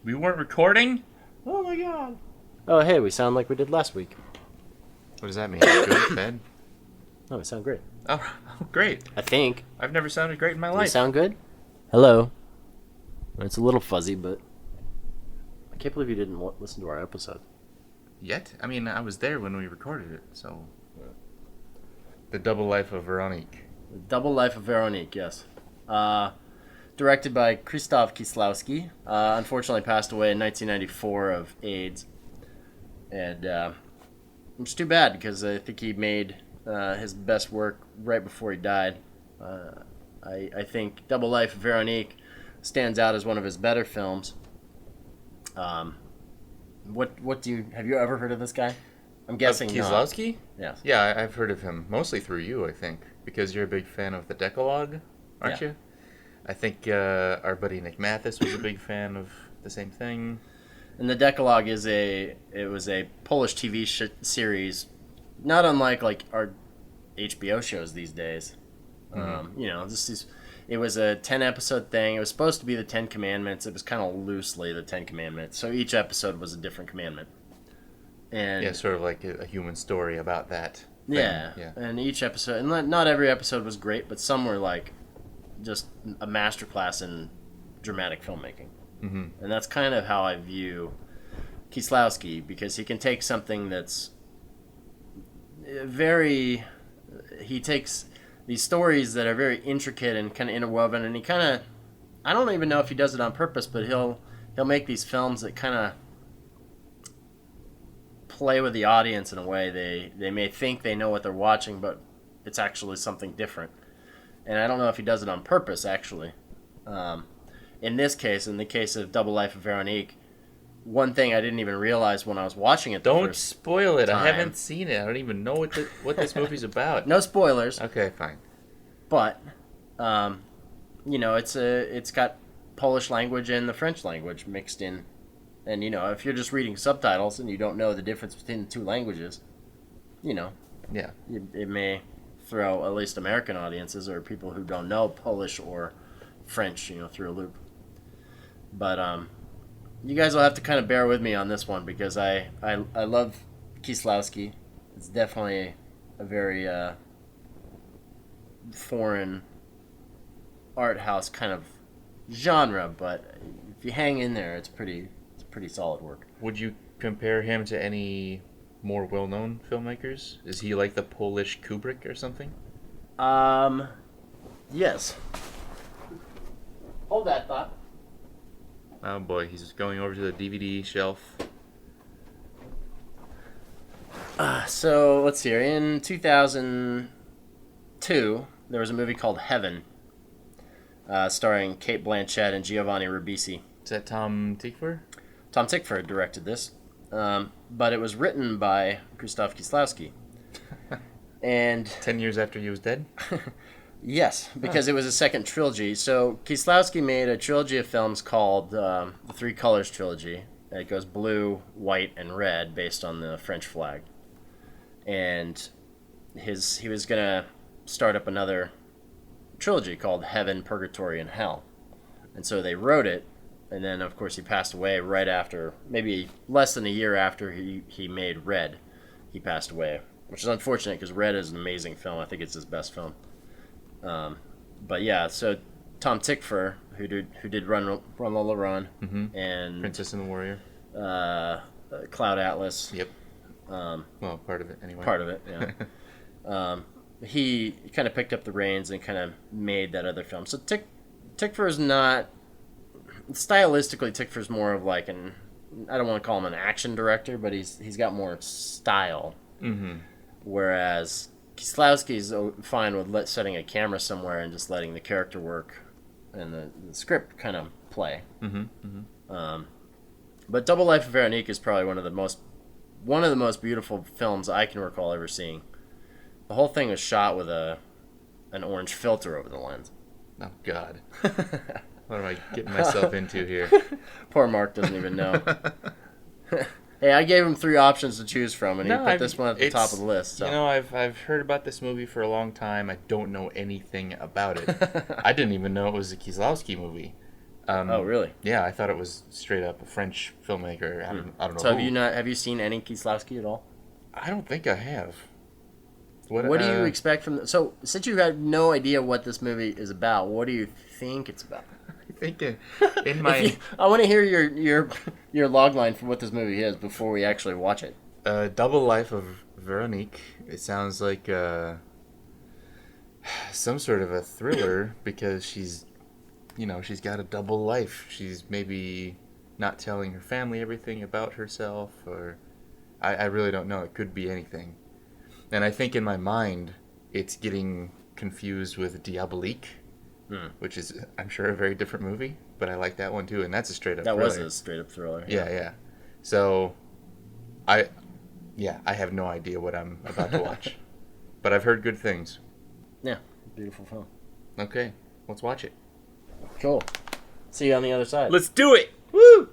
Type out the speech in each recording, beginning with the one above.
We weren't recording? Oh my god. Oh, hey, we sound like we did last week. What does that mean? Good? Bad? Oh, we sound great. Oh, great. I think. I've never sounded great in my Do we life. sound good? Hello. It's a little fuzzy, but I can't believe you didn't listen to our episode. Yet? I mean, I was there when we recorded it, so... The Double Life of Veronique. Double Life of Veronique, yes. Directed by Krzysztof Kieslowski. Unfortunately passed away in 1994 of AIDS. And it's too bad because I think he made his best work right before he died. I think Double Life of Veronique stands out as one of his better films. What do you have you ever heard of this guy? I'm guessing Kieslowski? Not. Yes. Yeah, I've heard of him, mostly through you, I think, because you're a big fan of the Decalogue, aren't you? I think our buddy Nick Mathis was a big fan of the same thing. And the Decalogue was a Polish TV series, not unlike like our HBO shows these days. Mm-hmm. It was a 10-episode thing. It was supposed to be the 10 Commandments. It was kind of loosely the 10 Commandments. So each episode was a different commandment. And yeah, sort of like a human story about that thing. Yeah. And each episode, and not every episode was great, but some were like just a masterclass in dramatic filmmaking. Mm-hmm. And that's kind of how I view Kieslowski, because he can take something that's he takes these stories that are very intricate and kind of interwoven, and he kind of, I don't even know if he does it on purpose, but he'll make these films that kind of play with the audience in a way. They may think they know what they're watching, but it's actually something different. And I don't know if he does it on purpose, actually. In this case, in the case of Double Life of Veronique, one thing I didn't even realize when I was watching it Don't spoil it. time, I haven't seen it. I don't even know what this movie's about. No spoilers. Okay, fine. But, it's got Polish language and the French language mixed in. And, if you're just reading subtitles and you don't know the difference between the two languages, Yeah. it may throw at least American audiences or people who don't know Polish or French, through a loop. But you guys will have to kind of bear with me on this one because I love Kieslowski. It's definitely a very foreign art house kind of genre, but if you hang in there, it's pretty solid work. Would you compare him to any more well-known filmmakers? Is he like the Polish Kubrick or something? Yes. Hold that thought. Oh boy, he's going over to the DVD shelf. So let's see here. In 2002, there was a movie called Heaven, starring Cate Blanchett and Giovanni Ribisi. Is that Tom Tykwer? Tom Tykwer directed this, but it was written by Krzysztof Kieslowski. And 10 years after he was dead? yes, because it was a second trilogy. So Kieslowski made a trilogy of films called the Three Colors Trilogy. It goes blue, white, and red based on the French flag. And he was going to start up another trilogy called Heaven, Purgatory, and Hell. And so they wrote it, and then, of course, he passed away right after, maybe less than a year after he made Red. He passed away, which is unfortunate because Red is an amazing film. I think it's his best film. But yeah, so Tom Tykwer, who did Run Lola Run, Mm-hmm. and Princess and the Warrior. Cloud Atlas. Yep. Well, part of it anyway. Part of it, yeah. He kind of picked up the reins and kind of made that other film. So Tykwer is not... Stylistically, Tykwer's more of like I don't want to call him an action director, but he's got more style. Mm-hmm. Whereas Kieslowski's fine with setting a camera somewhere and just letting the character work and the script kind of play. Mm-hmm. Mm-hmm. But Double Life of Veronique is probably one of the most beautiful films I can recall ever seeing. The whole thing was shot with an orange filter over the lens. Oh God. What am I getting myself into here? Poor Mark doesn't even know. Hey, I gave him 3 options to choose from, and he put this one at the top of the list. So. I've heard about this movie for a long time. I don't know anything about it. I didn't even know it was a Kieslowski movie. Oh, really? Yeah, I thought it was straight up a French filmmaker. I don't know. So who. have you seen any Kieslowski at all? I don't think I have. What do you expect from? So since you have no idea what this movie is about, what do you think it's about? I think in my I want to hear your log line for what this movie is before we actually watch it. Double Life of Veronique. It sounds like some sort of a thriller because she's got a double life. She's maybe not telling her family everything about herself, or I really don't know. It could be anything. And I think in my mind, it's getting confused with Diabolique, which is, I'm sure, a very different movie, but I like that one too, and that's a straight up thriller. That was a straight up thriller. Yeah. So, I have no idea what I'm about to watch, but I've heard good things. Yeah, beautiful film. Okay, let's watch it. Cool. See you on the other side. Let's do it! Woo!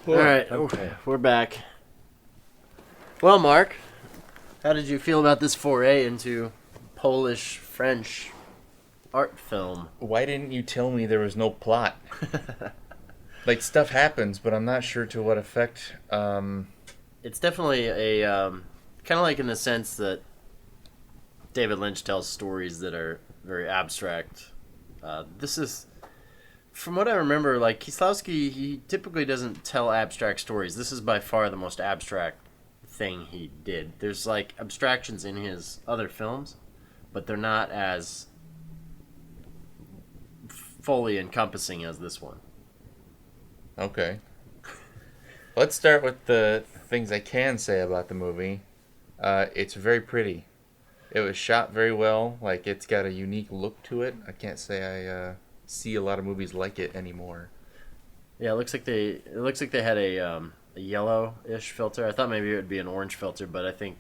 All right, okay, we're back. Well, Mark, how did you feel about this foray into Polish-French art film? Why didn't you tell me there was no plot? Like, stuff happens, but I'm not sure to what effect. It's definitely a kind of like in the sense that David Lynch tells stories that are very abstract. This is, from what I remember, like Kieslowski, he typically doesn't tell abstract stories. This is by far the most abstract thing he did. There's like abstractions in his other films, but they're not as fully encompassing as this one. Okay. Let's start with the things I can say about the movie. It's very pretty. It was shot very well. Like, it's got a unique look to it. I can't say I see a lot of movies like it anymore. Yeah, it looks like they had a yellow-ish filter. I thought maybe it would be an orange filter, but I think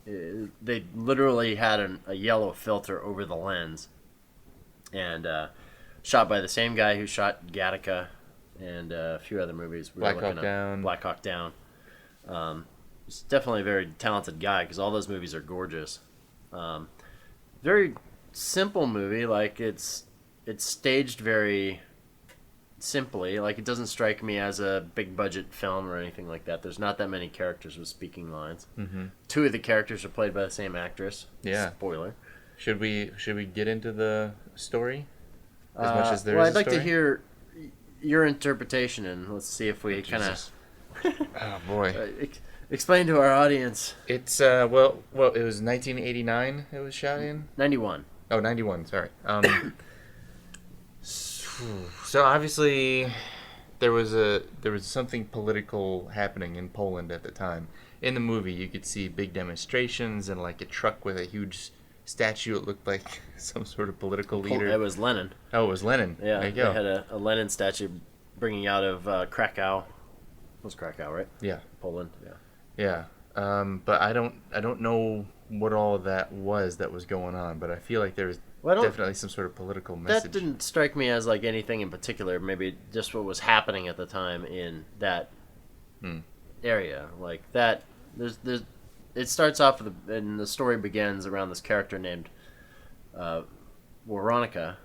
they literally had a yellow filter over the lens, and shot by the same guy who shot Gattaca and a few other movies. Black Hawk Down. Black Hawk Down. He's definitely a very talented guy because all those movies are gorgeous. Very simple movie. Like it's staged very simply. Like it doesn't strike me as a big budget film or anything like that. There's not that many characters with speaking lines. Mm-hmm. Two of the characters are played by the same actress. Yeah. Spoiler. Should we get into the story as much as there is well, a I'd like story? to hear your interpretation, and let's see if we kind of Oh boy. explain to our audience. It's well, it was 1989 it was shot in. 91. Oh, 91, sorry. So obviously there was something political happening in Poland at the time. In the movie, you could see big demonstrations and like a truck with a huge statue. It looked like some sort of political leader. It was Lenin. Oh, it was Lenin. Yeah, there you they go. had a Lenin statue bringing out of Krakow. It was Krakow, right? Yeah. Poland. Yeah. But I don't know what all of that was going on. But I feel like there was definitely some sort of political message. That didn't strike me as like anything in particular. Maybe just what was happening at the time in that area. Like that. There's. It starts off and the story begins around this character named Veronica.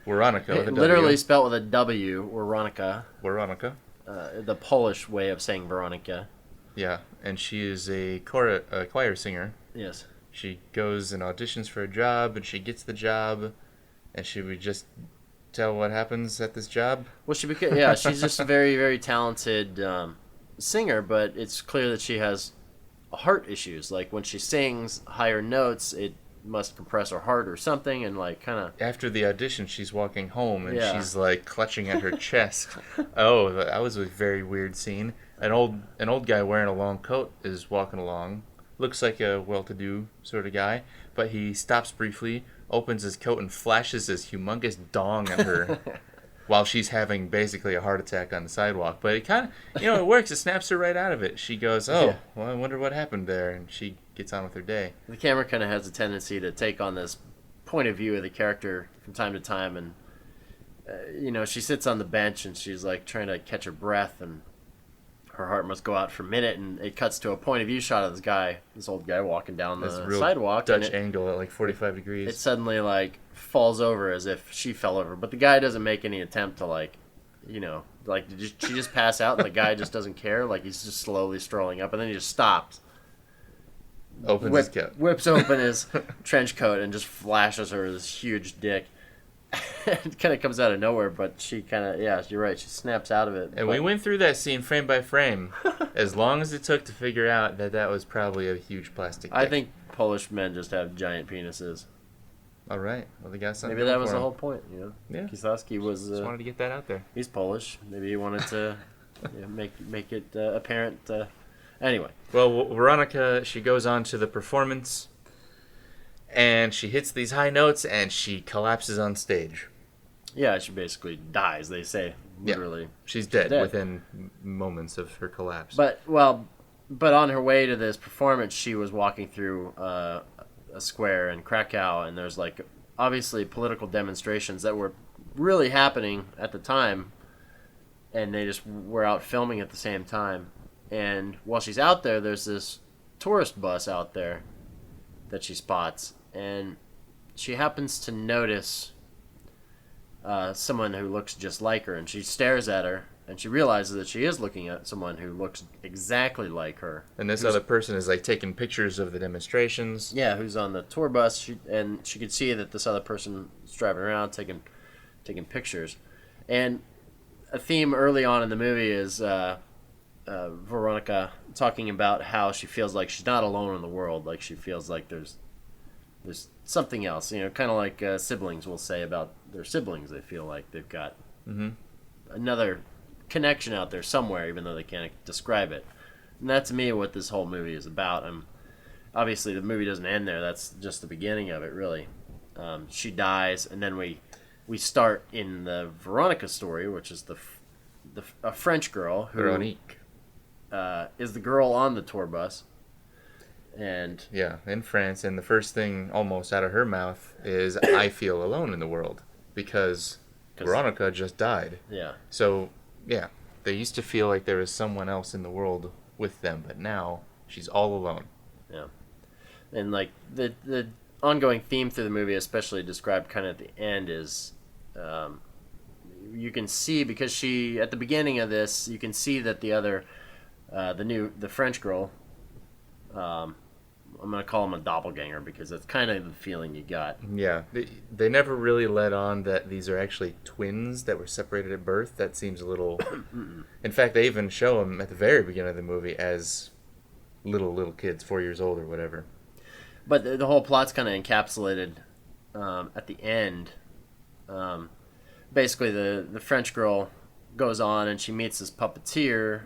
Veronica, with a W. Literally spelled with a W, Veronica. Veronica. The Polish way of saying Veronica. Yeah, and she is a choir singer. Yes. She goes and auditions for a job, and she gets the job. And should we just tell what happens at this job? Well, she's just a very, very talented singer, but it's clear that she has heart issues. Like when she sings higher notes, it must compress her heart or something, and like kind of. After the audition, she's walking home, and Yeah. she's like clutching at her chest. Oh, that was a very weird scene. An old guy wearing a long coat is walking along. Looks like a well-to-do sort of guy, but he stops briefly, opens his coat, and flashes his humongous dong at her while she's having basically a heart attack on the sidewalk. But it kind of, it works. It snaps her right out of it. She goes, "Oh, Yeah. well, I wonder what happened there," and she gets on with her day. The camera kind of has a tendency to take on this point of view of the character from time to time, and she sits on the bench and she's like trying to catch her breath, and her heart must go out for a minute, and it cuts to a point of view shot of this old guy walking down This the real sidewalk. Dutch and angle at like 45 degrees. it suddenly like falls over as if she fell over, but the guy doesn't make any attempt to did she just pass out, and the guy just doesn't care. Like he's just slowly strolling up, and then he just stops. Opens his coat. Whips open his trench coat and just flashes her this huge dick. It kind of comes out of nowhere, but she kind of, you're right, she snaps out of it. And we went through that scene frame by frame, as long as it took to figure out that was probably a huge plastic dick. I think Polish men just have giant penises. All right. Well, they got something. Maybe that was for the him. whole point, Yeah. Kieslowski was... Just wanted to get that out there. He's Polish. Maybe he wanted to make it apparent. Anyway. Well, Veronica, she goes on to the performance, and she hits these high notes, and she collapses on stage. Yeah, she basically dies, they say. Literally. Yeah. She's dead dead. within moments of her collapse. But on her way to this performance, she was walking through a square in Krakow, and there's like obviously political demonstrations that were really happening at the time, and they just were out filming at the same time. And while she's out there, there's this tourist bus out there that she spots, and she happens to notice someone who looks just like her, and she stares at her, and she realizes that she is looking at someone who looks exactly like her. And this other person is like taking pictures of the demonstrations. Yeah, who's on the tour bus, and she could see that this other person is driving around taking pictures. And a theme early on in the movie is Veronica talking about how she feels like she's not alone in the world. Like she feels like there's there's something else. Kind of like siblings will say about their siblings. They feel like they've got another connection out there somewhere, even though they can't describe it. And that's to me what this whole movie is about. Obviously, the movie doesn't end there. That's just the beginning of it, really. She dies, and then we start in the Veronica story, which is a French girl who Veronique. Is the girl on the tour bus. And yeah, in France, and the first thing almost out of her mouth is, "I feel alone in the world," because Veronica just died. Yeah. So, yeah, they used to feel like there was someone else in the world with them, but now she's all alone. Yeah. And like the ongoing theme through the movie, especially described kind of at the end, is you can see, because she, at the beginning of this, you can see that the other, the French girl, I'm going to call him a doppelganger because that's kind of the feeling you got. Yeah, they never really let on that these are actually twins that were separated at birth. That seems a little... In fact, they even show them at the very beginning of the movie as little kids, 4 years old or whatever. But the whole plot's kind of encapsulated at the end. Basically, the French girl goes on and she meets this puppeteer,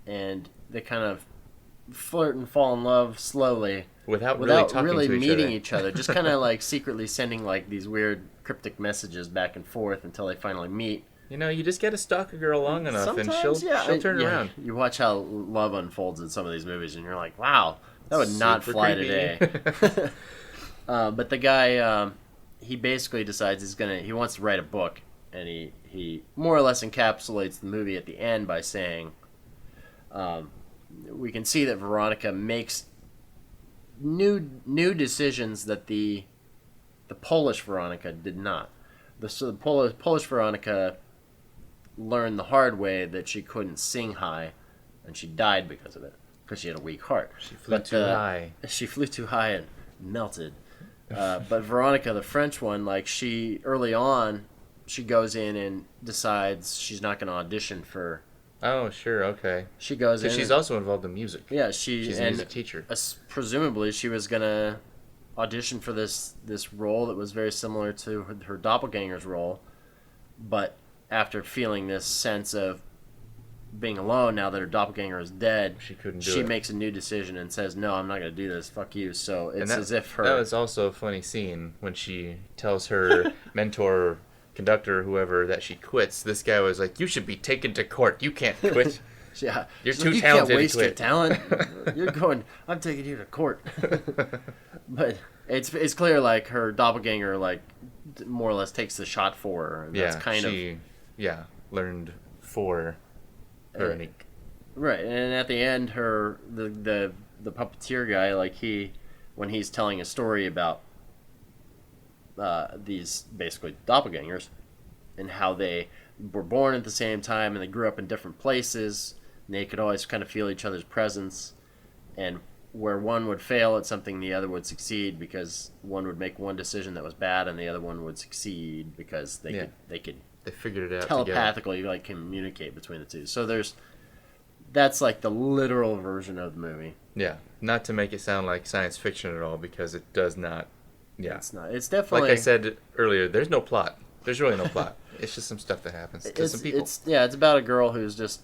and they kind of flirt and fall in love slowly without really meeting each other. Just kind of like secretly sending like these weird cryptic messages back and forth until they finally meet. You just gotta stalk a girl long enough and she'll turn around. You watch how love unfolds in some of these movies and you're like, wow, that would not fly today. But the guy, he basically decides he wants to write a book, and he more or less encapsulates the movie at the end by saying, we can see that Veronica makes new decisions that the Polish Veronica did not. So the Polish Veronica learned the hard way that she couldn't sing high, and she died because of it, because she had a weak heart. She flew too high. She flew too high and melted. But Veronica, the French one, like early on, she goes in and decides she's not going to audition for... Oh, sure, okay. She goes in. She's also involved in music. Yeah, she's a music teacher. Presumably, she was gonna audition for this role that was very similar to her doppelganger's role, but after feeling this sense of being alone now that her doppelganger is dead, she makes a new decision and says, "No, I'm not gonna do this. Fuck you." So it's as if her... That was also a funny scene when she tells her mentor, conductor, whoever, that she quits. This guy was like, "You should be taken to court. You can't quit." Yeah, you're too talented. You can't waste to quit. your talent. You're going. I'm taking you to court. But it's clear, like, her doppelganger, like, more or less takes the shot for her. And that's learned for Veronique. Right, and at the end, the puppeteer guy, like, when he's telling a story about these basically doppelgangers and how they were born at the same time and they grew up in different places and they could always kind of feel each other's presence, and where one would fail at something, the other would succeed because one would make one decision that was bad and the other one would succeed because they figured it out telepathically together. Like communicate between the two. So that's like the literal version of the movie. Yeah, not to make it sound like science fiction at all, because it does not. Yeah, it's not. It's definitely, like I said earlier, there's no plot. There's really no plot. It's just some stuff that happens to some people. It's about a girl who's just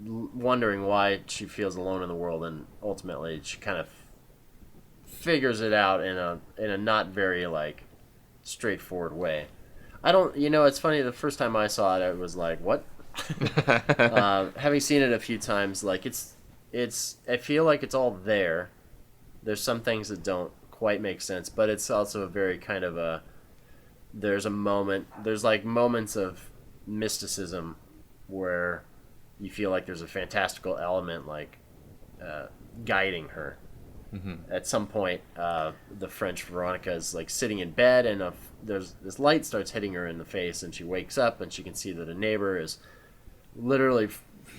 wondering why she feels alone in the world, and ultimately she kind of figures it out in a not very like straightforward way. It's funny, the first time I saw it, I was like, what? Having seen it a few times, like I feel like it's all there. There's some things that don't quite make sense, but it's also a very kind of there's like moments of mysticism where you feel like there's a fantastical element like guiding her. Mm-hmm. At some point, the French Veronica is like sitting in bed, and there's this light starts hitting her in the face, and she wakes up and she can see that a neighbor is literally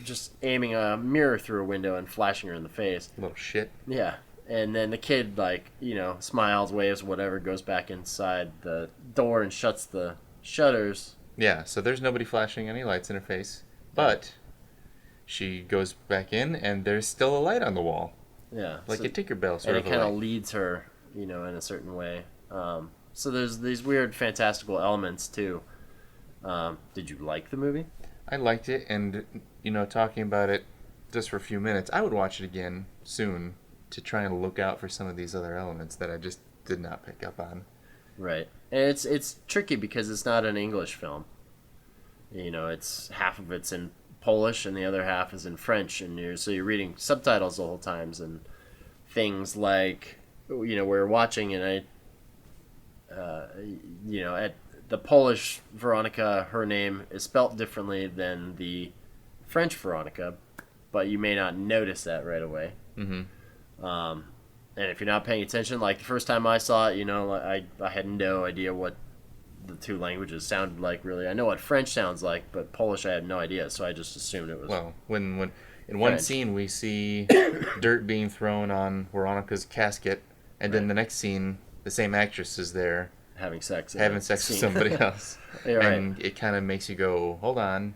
just aiming a mirror through a window and flashing her in the face. Little shit. Yeah. And then the kid, like, smiles, waves, whatever, goes back inside the door and shuts the shutters. Yeah, so there's nobody flashing any lights in her face. But she goes back in, and there's still a light on the wall. Yeah. Like a Tinkerbell sort of. And it kind of leads her, in a certain way. So there's these weird fantastical elements too. Did you like the movie? I liked it, and talking about it just for a few minutes, I would watch it again soon to try and look out for some of these other elements that I just did not pick up on. Right, and it's tricky because it's not an English film. It's half of it's in Polish and the other half is in French, and you're reading subtitles the whole times, and things like we're watching, and at the Polish Veronica, her name is spelt differently than the French Veronica, but you may not notice that right away. Mm-hmm. And if you're not paying attention, like the first time I saw it, I had no idea what the two languages sounded like, really. I know what French sounds like, but Polish I had no idea, so I just assumed it was Well, when in one French. scene we see dirt being thrown on Veronica's casket, and then the next scene the same actress is there having sex with somebody else. Yeah, right. And it kind of makes you go, hold on,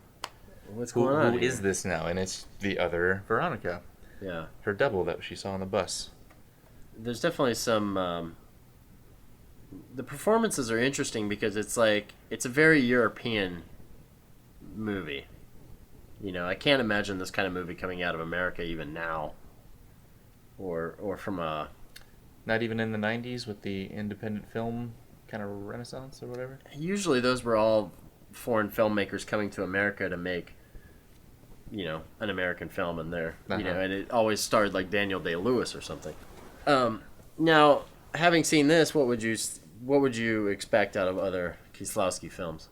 What's going on who here? is this now? And it's the other Veronica, Yeah. her double that she saw on the bus. There's definitely some the performances are interesting because it's a very European movie. I can't imagine this kind of movie coming out of America even now, or from a... Not even in the 90s with the independent film kind of renaissance or whatever? Usually those were all foreign filmmakers coming to America to make, an American film, and and it always starred like Daniel Day-Lewis or something. Now, having seen this, what would you expect out of other Kieslowski films,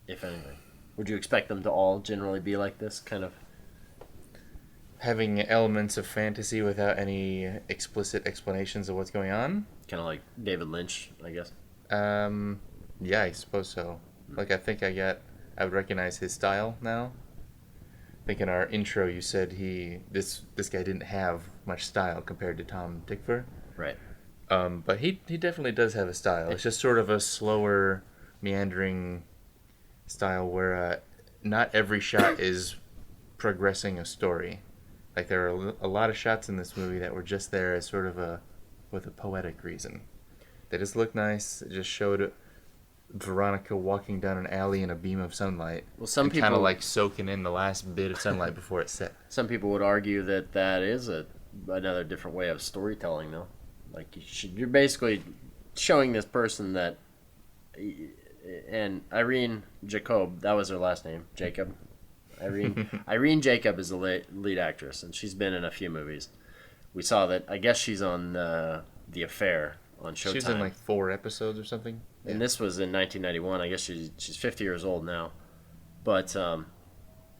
if anything? Would you expect them to all generally be like this kind of? Having elements of fantasy without any explicit explanations of what's going on? Kind of like David Lynch, I guess. Yeah, I suppose so. Like, I think I would recognize his style now. I think in our intro you said this guy didn't have much style compared to Tom Tykwer. Right. But he definitely does have a style. It's just sort of a slower, meandering style where not every shot is progressing a story. Like, there are a lot of shots in this movie that were just there as sort of with a poetic reason. They just looked nice. It just showed Veronica walking down an alley in a beam of sunlight. Well, some people kind of like soaking in the last bit of sunlight before it set. Some people would argue that is another different way of storytelling, though. Like, you're basically showing this person that, and Irene Jacob, that was her last name, Jacob. Irene Jacob is the lead actress, and she's been in a few movies. We saw that. I guess she's on The Affair on Showtime. She's in like 4 episodes or something. And this was in 1991. I guess she's 50 years old now. But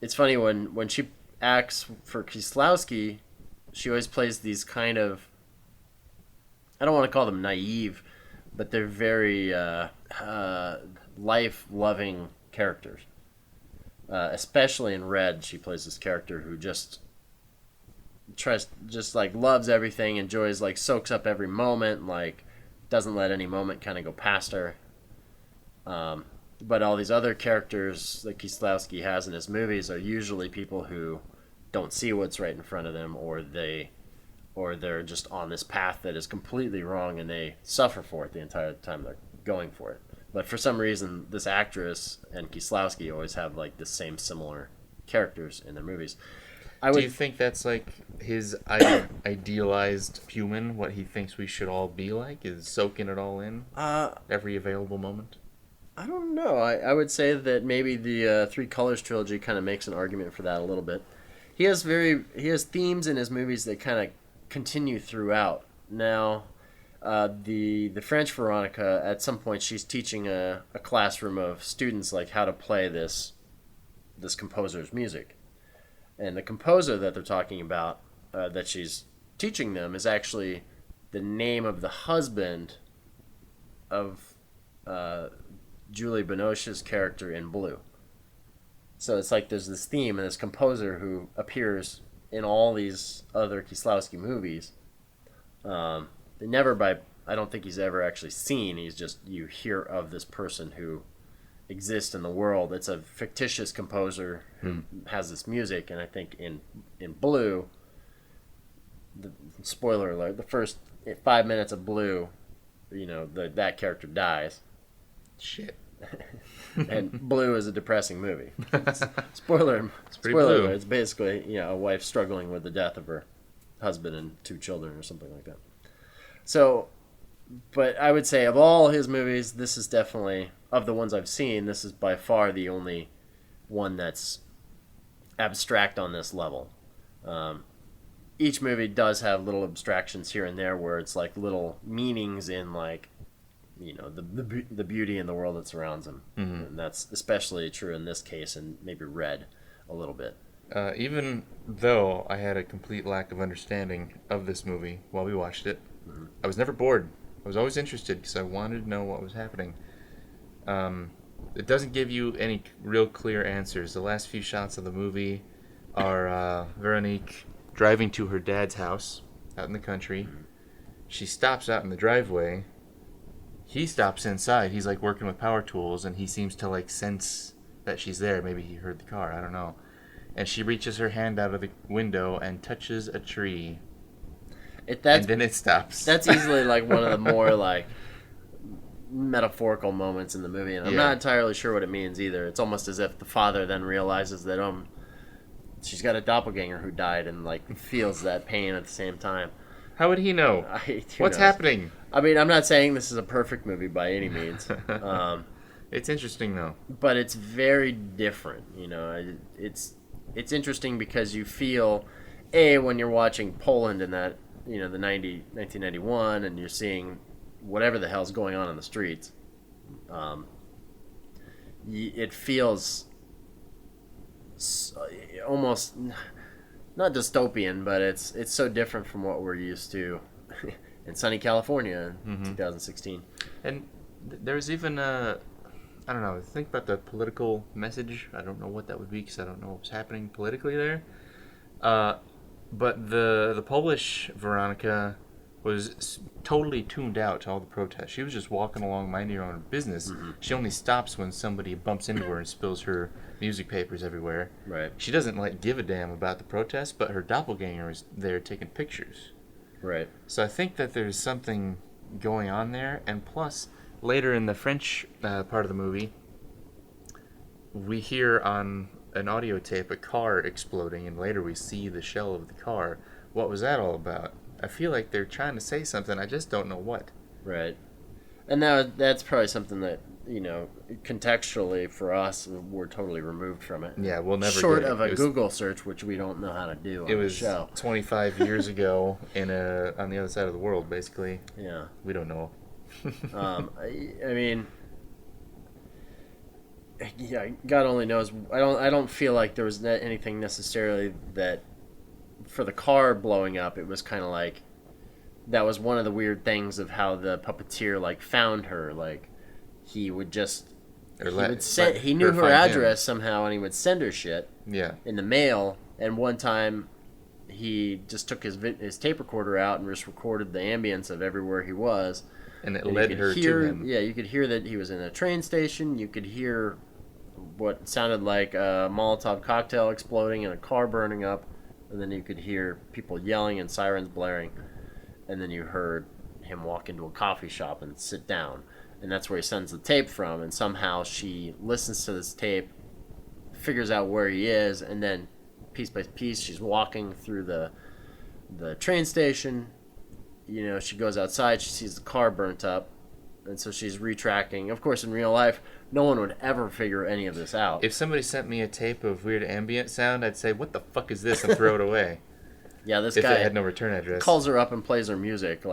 it's funny when she acts for Kieslowski, she always plays these kind of, I don't want to call them naive, but they're very life-loving characters. Especially in Red, she plays this character who just loves everything, enjoys, soaks up every moment, doesn't let any moment kind of go past her. But all these other characters that Kieslowski has in his movies are usually people who don't see what's right in front of them, or they're just on this path that is completely wrong, and they suffer for it the entire time they're going for it. But for some reason, this actress and Kieslowski always have the same similar characters in their movies. Do you think that's his idealized human, what he thinks we should all be like, is soaking it all in every available moment? I don't know. I would say that maybe the Three Colors trilogy kind of makes an argument for that a little bit. He has themes in his movies that kind of continue throughout. Now, the French Veronica, at some point, she's teaching a classroom of students how to play this composer's music. And the composer that they're talking about, that she's teaching them, is actually the name of the husband of Julie Binoche's character in Blue. So it's there's this theme and this composer who appears in all these other Kieslowski movies. I don't think he's ever actually seen. He's just, you hear of this person who exists in the world. It's a fictitious composer who has this music, and I think in Blue, spoiler alert, the first at 5 minutes of blue, that character dies. Shit. And Blue is a depressing movie. Spoiler blue. alert, it's basically, a wife struggling with the death of her husband and 2 children or something like that. So, but I would say of all his movies, this is definitely, of the ones I've seen, this is by far the only one that's abstract on this level. Each movie does have little abstractions here and there where it's like little meanings in like, the beauty in the world that surrounds them. Mm-hmm. And that's especially true in this case, and maybe Red a little bit. Even though I had a complete lack of understanding of this movie while we watched it, mm-hmm. I was never bored. I was always interested because I wanted to know what was happening. It doesn't give you any real clear answers. The last few shots of the movie are Veronique driving to her dad's house out in the country. Mm-hmm. She stops out in the driveway. He stops inside. He's like working with power tools, and he seems to like sense that she's there. Maybe he heard the car. I don't know. And she reaches her hand out of the window and touches a tree. And then it stops. That's easily like one of the more like metaphorical moments in the movie, and I'm not entirely sure what it means either. It's almost as if the father then realizes that she's got a doppelganger who died, and like feels that pain at the same time. How would he know? What's happening? I mean, I'm not saying this is a perfect movie by any means. It's interesting though. But it's very different. It's interesting because you feel, when you're watching Poland in that, the 1991, and you're seeing whatever the hell's going on in the streets, it feels almost not dystopian, but it's so different from what we're used to in sunny California in 2016. And there's even I don't know, think about the political message. I don't know what that would be because I don't know what's happening politically there. But the Polish Veronica was totally tuned out to all the protests. She was just walking along, minding her own business. Mm-hmm. She only stops when somebody bumps into her and spills her music papers everywhere. Right. She doesn't give a damn about the protests, but her doppelganger is there taking pictures. Right. So I think that there's something going on there, and plus, later in the French part of the movie, we hear on an audio tape a car exploding, and later we see the shell of the car. What was that all about? I feel like they're trying to say something. I just don't know what. Right. And now that's probably something that, contextually for us, we're totally removed from it. Yeah, we'll never Short get it. of a Google search, which we don't know how to do on the show. It was 25 years ago on the other side of the world, basically. Yeah. We don't know. I mean, God only knows. I don't feel like there was anything necessarily that for the car blowing up. It was kind of like that was one of the weird things of how the puppeteer found her. He would just he knew her address somehow, and he would send her shit. Yeah. In the mail. And one time, he just took his tape recorder out and just recorded the ambience of everywhere he was. And it led her to him. Yeah, you could hear that he was in a train station. You could hear what sounded like a Molotov cocktail exploding and a car burning up. And then you could hear people yelling and sirens blaring. And then you heard him walk into a coffee shop and sit down. And that's where he sends the tape from. And somehow she listens to this tape, figures out where he is, and then piece by piece she's walking through the train station. She goes outside, she sees the car burnt up, and so she's retracking. Of course, in real life, no one would ever figure any of this out. If somebody sent me a tape of weird ambient sound, I'd say, what the fuck is this, and throw it away. Yeah, this guy... If it had no return return address. Calls her up and plays her music,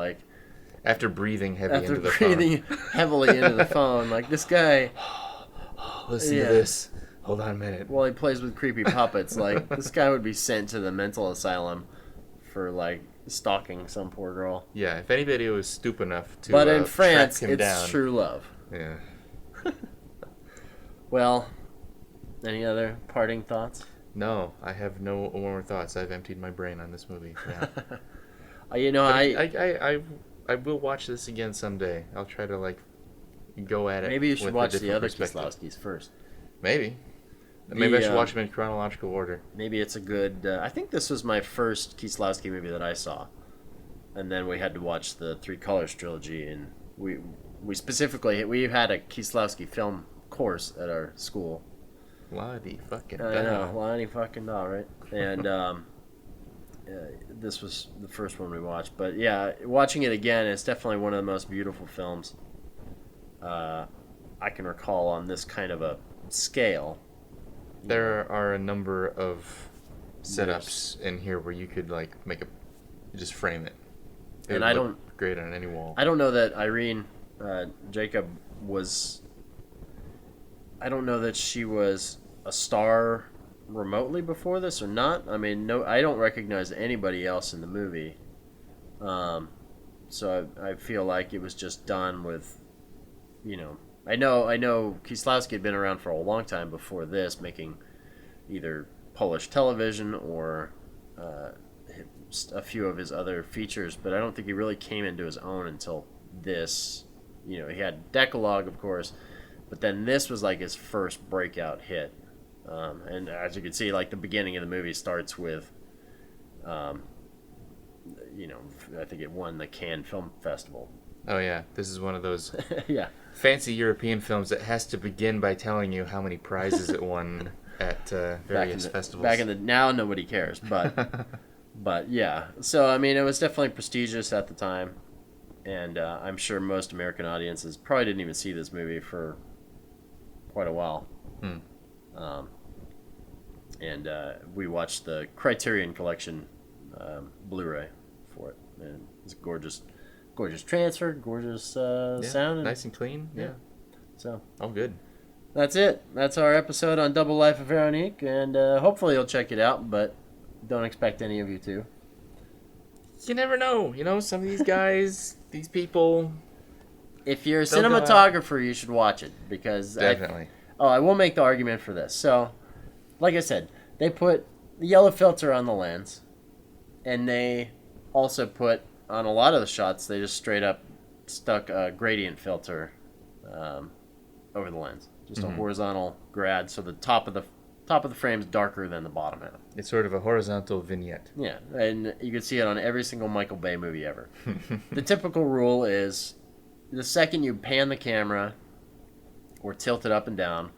After breathing heavily into the phone. heavily into the phone. This guy... Listen to this. Hold on a minute. While he plays with creepy puppets, this guy would be sent to the mental asylum for, stalking some poor girl. Yeah, if anybody was stupid enough to But in France, track him down. It's true love. Yeah. Well, any other parting thoughts? No, I have no more thoughts. I've emptied my brain on this movie. Yeah. I will watch this again someday. I'll try to go at it. Maybe you should watch the other Kieslowskis first. Maybe I should watch them in chronological order. Maybe it's a good... I think this was my first Kieslowski movie that I saw. and then we had to watch the Three Colors trilogy, and we specifically we had a Kieslowski film course at our school. Lottie fucking I da. know, Lottie fucking da, right? And this was the first one we watched, but yeah, watching it again, it's definitely one of the most beautiful films I can recall on this kind of a scale. There are a number of setups in here where you could like just frame it. It And would I look don't great on any wall. I don't know that Irene Jacob was. I don't know that she was a star remotely before this or not. I mean, no, I don't recognize anybody else in the movie. So I feel like it was just done with, I know Kieslowski had been around for a long time before this, making either Polish television or a few of his other features, but I don't think he really came into his own until this. He had Decalogue, of course, but then this was like his first breakout hit. And as you can see, like the beginning of the movie starts with, I think it won the Cannes Film Festival. Oh yeah, this is one of those Yeah. fancy European films that has to begin by telling you how many prizes it won at various festivals. Back in the now, nobody cares, but but yeah. So I mean, it was definitely prestigious at the time, and I'm sure most American audiences probably didn't even see this movie for quite a while. And we watched the Criterion Collection Blu-ray for it, and it's a gorgeous transfer, gorgeous sound, and, nice and clean. Yeah. So Oh, good. that's it. That's our episode on Double Life of Veronique, and hopefully you'll check it out, but don't expect any of you to. You never know. Some of these guys, these people. If you're a They'll go out. cinematographer, you should watch it, because Definitely. I will make the argument for this. So, like I said, they put the yellow filter on the lens, and they also put on a lot of the shots, they just straight up stuck a gradient filter over the lens, just a horizontal grad, so the top of the frame is darker than the bottom half. It's sort of a horizontal vignette. Yeah, and you can see it on every single Michael Bay movie ever. The typical rule is the second you pan the camera or tilt it up and down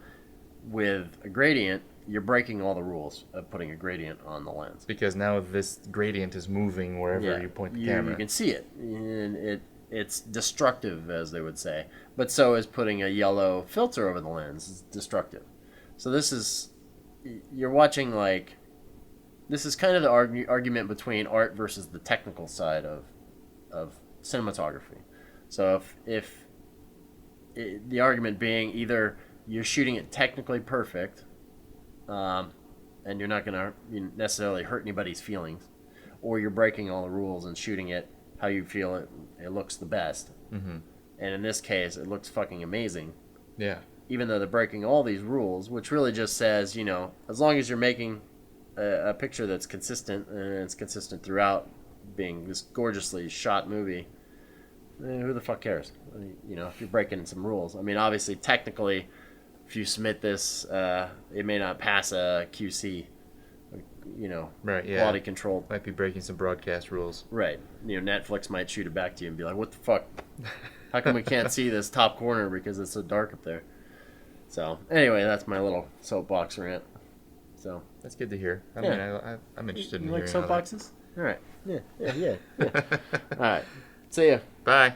with a gradient, you're breaking all the rules of putting a gradient on the lens. Because now this gradient is moving wherever you point the camera. You can see it, and it's destructive, as they would say. But so is putting a yellow filter over the lens. It's destructive. So you're watching this is kind of the argument between art versus the technical side of cinematography. So if the argument being either you're shooting it technically perfect, and you're not going to necessarily hurt anybody's feelings, or you're breaking all the rules and shooting it how you feel it looks the best. Mm-hmm. And in this case, it looks fucking amazing. Yeah. Even though they're breaking all these rules, which really just says, as long as you're making a picture that's consistent, and it's consistent throughout being this gorgeously shot movie, who the fuck cares? If you're breaking some rules. I mean, obviously, technically, if you submit this, it may not pass a QC, Right, yeah. quality control. Might be breaking some broadcast rules. Right. Netflix might shoot it back to you and be like, what the fuck? How come we can't see this top corner because it's so dark up there? So, anyway, that's my little soapbox rant. So That's good to hear. I Yeah. mean, I'm interested in you like hearing all that. soapboxes? All right. Yeah. All right. See ya. Bye.